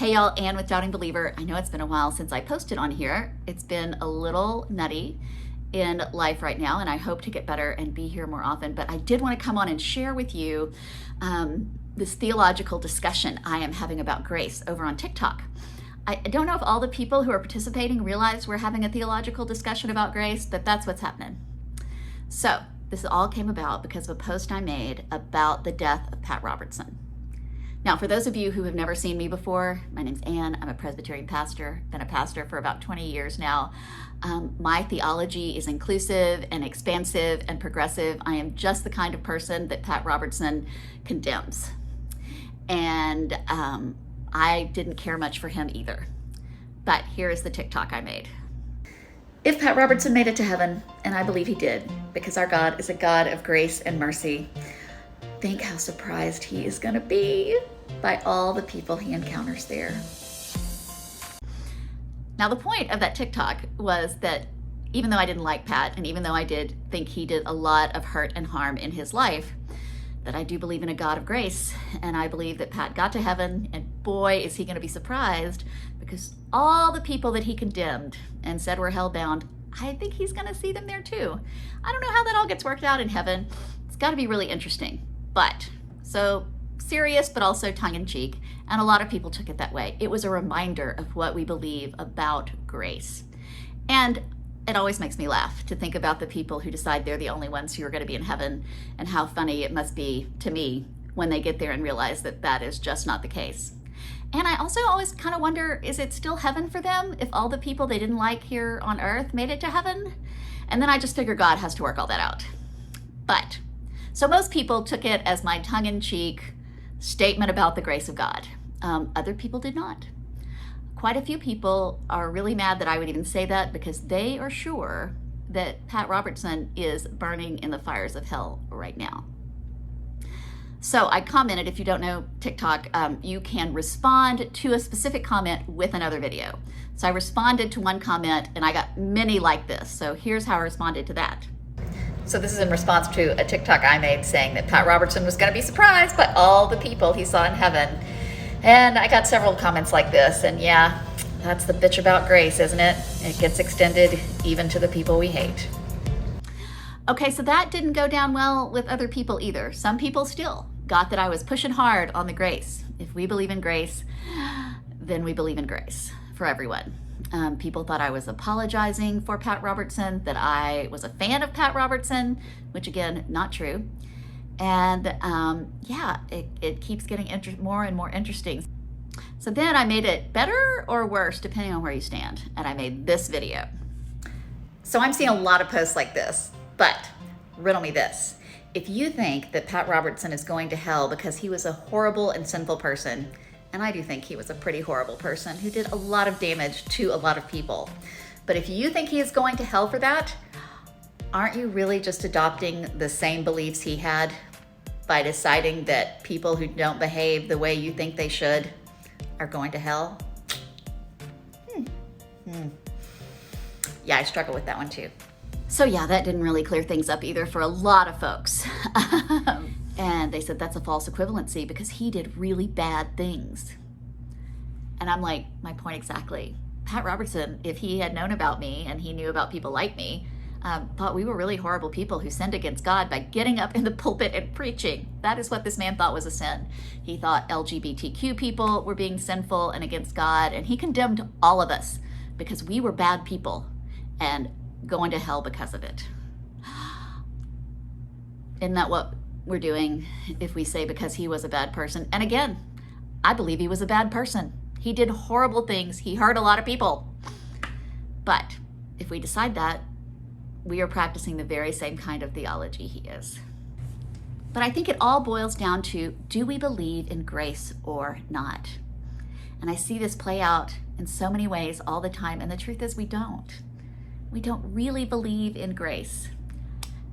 Hey y'all, Ann with Doubting Believer. I know it's been a while since I posted on here. It's been a little nutty in life right now, and I hope to get better and be here more often. But I did want to come on and share with you this theological discussion I am having about grace over on TikTok. I don't know if all the people who are participating realize we're having a theological discussion about grace, but that's what's happening. So this all came about because of a post I made about the death of Pat Robertson. Now, for those of you who have never seen me before, my name's Ann. I'm a Presbyterian pastor, been a pastor for about 20 years now. My theology is inclusive and expansive and progressive. I am just the kind of person that Pat Robertson condemns. And I didn't care much for him either. But here is the TikTok I made. If Pat Robertson made it to heaven, and I believe he did, because our God is a God of grace and mercy, think how surprised he is going to be by all the people he encounters there. Now, the point of that TikTok was that even though I didn't like Pat, and even though I did think he did a lot of hurt and harm in his life, that I do believe in a God of grace, and I believe that Pat got to heaven, and boy, is he going to be surprised, because all the people that he condemned and said were hellbound, I think he's going to see them there too. I don't know how that all gets worked out in heaven. It's got to be really interesting. But, so serious, but also tongue-in-cheek, and a lot of people took it that way. It was a reminder of what we believe about grace. And it always makes me laugh to think about the people who decide they're the only ones who are going to be in heaven, and how funny it must be to me when they get there and realize that that is just not the case. And I also always kind of wonder, is it still heaven for them if all the people they didn't like here on earth made it to heaven? And then I just figure God has to work all that out. But so most people took it as my tongue-in-cheek statement about the grace of God. Other people did not. Quite a few people are really mad that I would even say that, because they are sure that Pat Robertson is burning in the fires of hell right now. So I commented, if you don't know TikTok, you can respond to a specific comment with another video. So I responded to one comment and I got many like this. So here's how I responded to that. So this is in response to a TikTok I made saying that Pat Robertson was going to be surprised by all the people he saw in heaven. And I got several comments like this. And yeah, that's the bitch about grace, isn't it? It gets extended even to the people we hate. Okay, so that didn't go down well with other people either. Some people still got that I was pushing hard on the grace. If we believe in grace, then we believe in grace for everyone. People thought I was apologizing for Pat Robertson, that I was a fan of Pat Robertson, which again, not true. And yeah, it keeps getting more and more interesting. So then I made it better or worse, depending on where you stand. And I made this video. So I'm seeing a lot of posts like this, but riddle me this. If you think that Pat Robertson is going to hell because he was a horrible and sinful person, and I do think he was a pretty horrible person who did a lot of damage to a lot of people. But if you think he is going to hell for that, aren't you really just adopting the same beliefs he had by deciding that people who don't behave the way you think they should are going to hell? Yeah, I struggle with that one too. So yeah, that didn't really clear things up either for a lot of folks. And they said that's a false equivalency because he did really bad things. And I'm like, my point exactly. Pat Robertson, if he had known about me and he knew about people like me, thought we were really horrible people who sinned against God by getting up in the pulpit and preaching. That is what this man thought was a sin. He thought LGBTQ people were being sinful and against God, and he condemned all of us because we were bad people and going to hell because of it. Isn't that what we're doing if we say because he was a bad person? And again, I believe he was a bad person. He did horrible things. He hurt a lot of people. But if we decide that, we are practicing the very same kind of theology he is. But I think it all boils down to, do we believe in grace or not? And I see this play out in so many ways all the time, and the truth is we don't. We don't really believe in grace.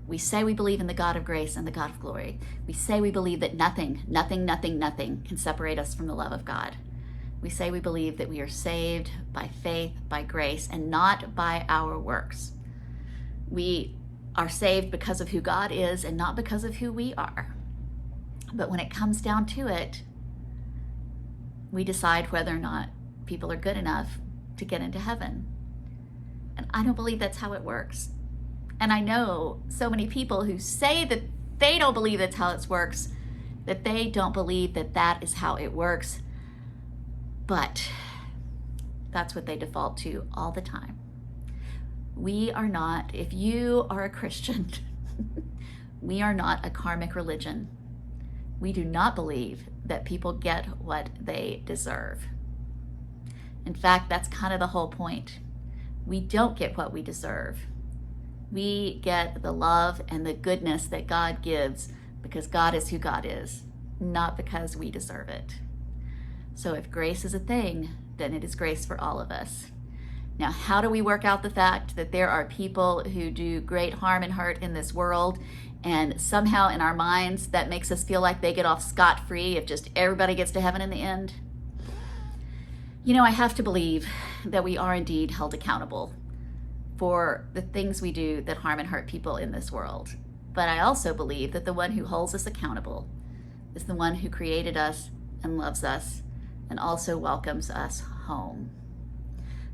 We say we believe in the God of grace and the God of glory. We say we believe that nothing can separate us from the love of God. We say we believe that we are saved by faith, by grace, and not by our works. We are saved because of who God is and not because of who we are. But when it comes down to it, we decide whether or not people are good enough to get into heaven. And I don't believe that's how it works. And I know so many people who say that they don't believe that's how it works, that they don't believe that that is how it works. But that's what they default to all the time. We are not, if you are a Christian, we are not a karmic religion. We do not believe that people get what they deserve. In fact, that's kind of the whole point. We don't get what we deserve. We get the love and the goodness that God gives because God is who God is, not because we deserve it. So if grace is a thing, then it is grace for all of us. Now, how do we work out the fact that there are people who do great harm and hurt in this world, and somehow in our minds that makes us feel like they get off scot-free if just everybody gets to heaven in the end? You know, I have to believe that we are indeed held accountable for the things we do that harm and hurt people in this world. But I also believe that the one who holds us accountable is the one who created us and loves us and also welcomes us home.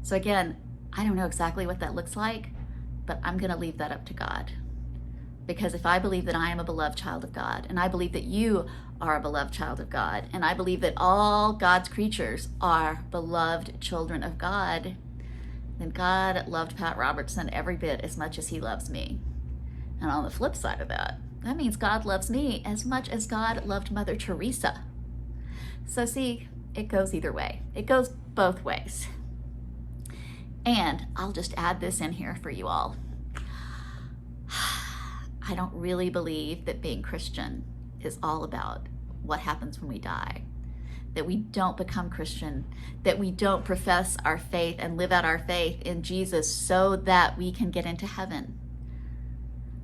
So again, I don't know exactly what that looks like, but I'm going to leave that up to God. Because if I believe that I am a beloved child of God, and I believe that you are a beloved child of God, and I believe that all God's creatures are beloved children of God, then God loved Pat Robertson every bit as much as he loves me. And on the flip side of that, that means God loves me as much as God loved Mother Teresa. So see, it goes either way. It goes both ways. And I'll just add this in here for you all. I don't really believe that being Christian is all about what happens when we die. That we don't become Christian, that we don't profess our faith and live out our faith in Jesus so that we can get into heaven.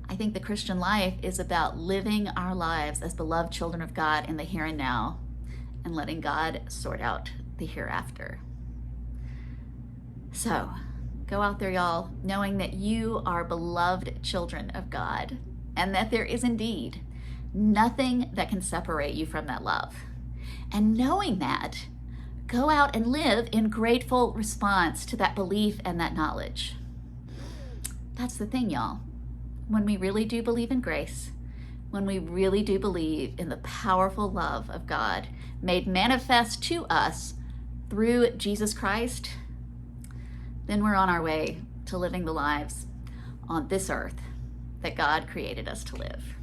I think the Christian life is about living our lives as beloved children of God in the here and now and letting God sort out the hereafter. So go out there, y'all, knowing that you are beloved children of God and that there is indeed nothing that can separate you from that love. And knowing that, go out and live in grateful response to that belief and that knowledge. That's the thing, y'all. When we really do believe in grace, when we really do believe in the powerful love of God made manifest to us through Jesus Christ, then we're on our way to living the lives on this earth that God created us to live.